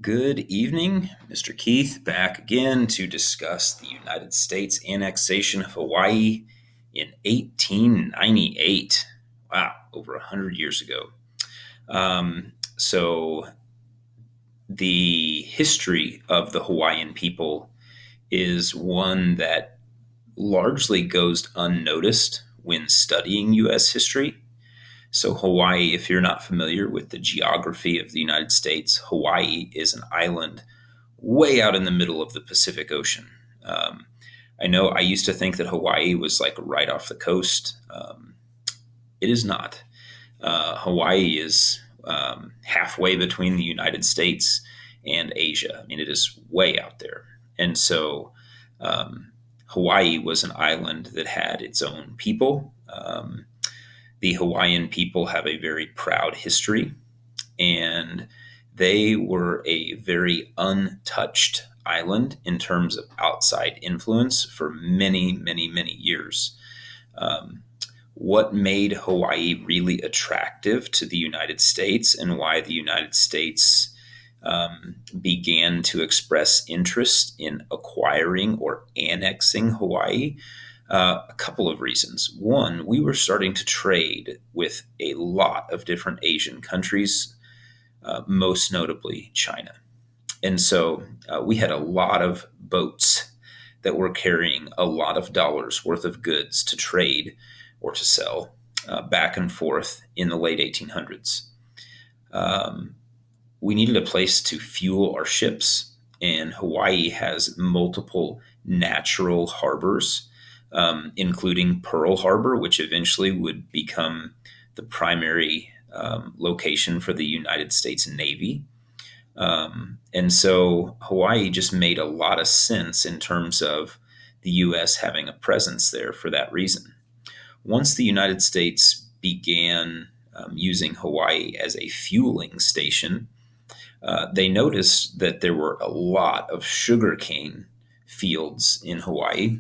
Good evening, Mr. Keith, back again to discuss the United States annexation of Hawaii in 1898. Wow, over 100 years ago. So, the history of the Hawaiian people is one that largely goes unnoticed when studying U.S. history. So, Hawaii, if you're not familiar with the geography of the United States, Hawaii is an island way out in the middle of the Pacific Ocean. Um, I know I used to think that Hawaii was like right off the coast. It is not. Hawaii is halfway between the United States and Asia. I mean, it is way out there. And so um, Hawaii was an island that had its own people. The Hawaiian people have a very proud history, and they were a very untouched island in terms of outside influence for many, many, many years. Um, what made Hawaii really attractive to the United States and why the United States began to express interest in acquiring or annexing Hawaii? A couple of reasons. One, we were starting to trade with a lot of different Asian countries, most notably China. And so we had a lot of boats that were carrying a lot of dollars worth of goods to trade or to sell back and forth in the late 1800s. Um, we needed a place to fuel our ships, and Hawaii has multiple natural harbors, including Pearl Harbor, which eventually would become the primary location for the United States Navy. And so Hawaii just made a lot of sense in terms of the U.S. having a presence there for that reason. Once the United States began using Hawaii as a fueling station, they noticed that there were a lot of sugarcane fields in Hawaii.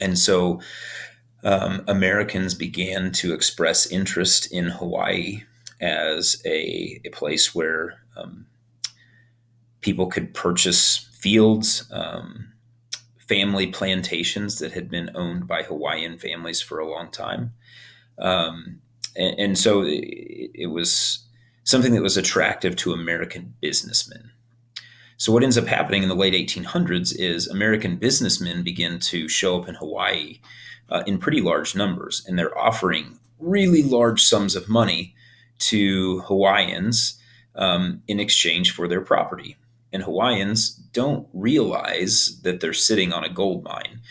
And so Americans began to express interest in Hawaii as a place where people could purchase fields, family plantations that had been owned by Hawaiian families for a long time. And so it was something that was attractive to American businessmen. So what ends up happening in the late 1800s is American businessmen begin to show up in Hawaii in pretty large numbers, and they're offering really large sums of money to Hawaiians in exchange for their property. And Hawaiians don't realize that they're sitting on a gold mine.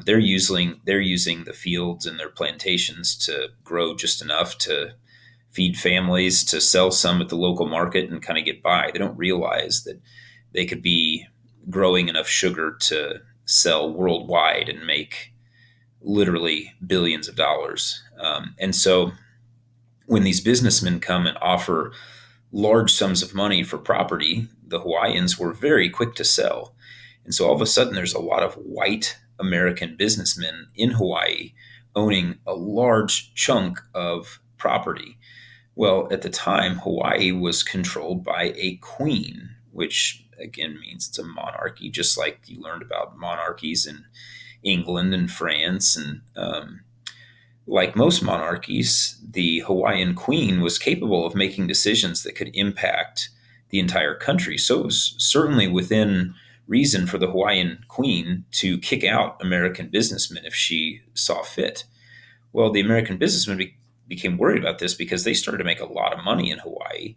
They're using the fields and their plantations to grow just enough to feed families, to sell some at the local market and kind of get by. They don't realize that they could be growing enough sugar to sell worldwide and make literally billions of dollars. And so when these businessmen come and offer large sums of money for property, the Hawaiians were very quick to sell. And so all of a sudden, there's a lot of white American businessmen in Hawaii owning a large chunk of property. Well, at the time, Hawaii was controlled by a queen, which again means it's a monarchy, just like you learned about monarchies in England and France. And like most monarchies, the Hawaiian queen was capable of making decisions that could impact the entire country. So it was certainly within reason for the Hawaiian queen to kick out American businessmen if she saw fit. Well, the American businessmen became worried about this because they started to make a lot of money in Hawaii.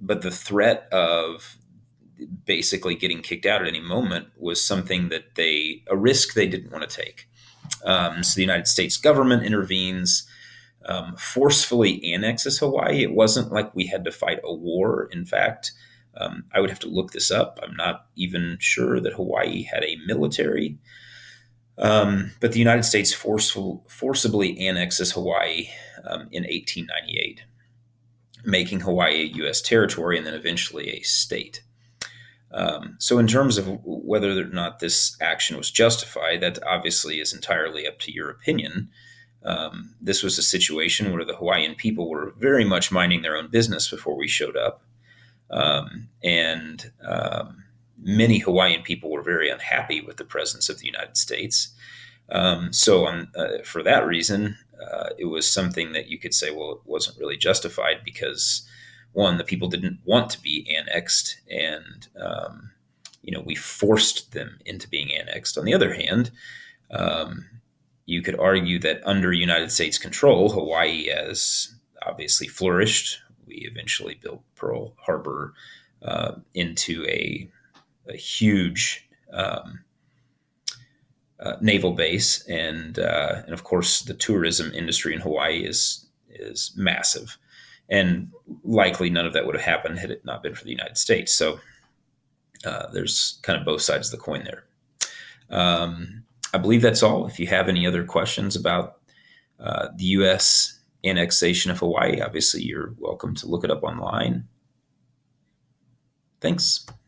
But the threat of basically getting kicked out at any moment was something that a risk they didn't want to take. So the United States government intervenes, forcefully annexes Hawaii. It wasn't like we had to fight a war. In fact, I would have to look this up. I'm not even sure that Hawaii had a military. But the United States forcibly annexes Hawaii in 1898, making Hawaii a U.S. territory and then eventually a state. So in terms of whether or not this action was justified, that obviously is entirely up to your opinion. This was a situation where the Hawaiian people were very much minding their own business before we showed up. And many Hawaiian people were very unhappy with the presence of the United States. For that reason, it was something that you could say, well, it wasn't really justified because, one, the people didn't want to be annexed, and we forced them into being annexed. On the other hand, um, you could argue that under United States control, Hawaii has obviously flourished. We eventually built Pearl Harbor into a huge naval base, and of course the tourism industry in Hawaii is massive, and likely none of that would have happened had it not been for the United States. So there's kind of both sides of the coin there. I believe that's all. If you have any other questions about the U.S. annexation of Hawaii, obviously you're welcome to look it up online. Thanks.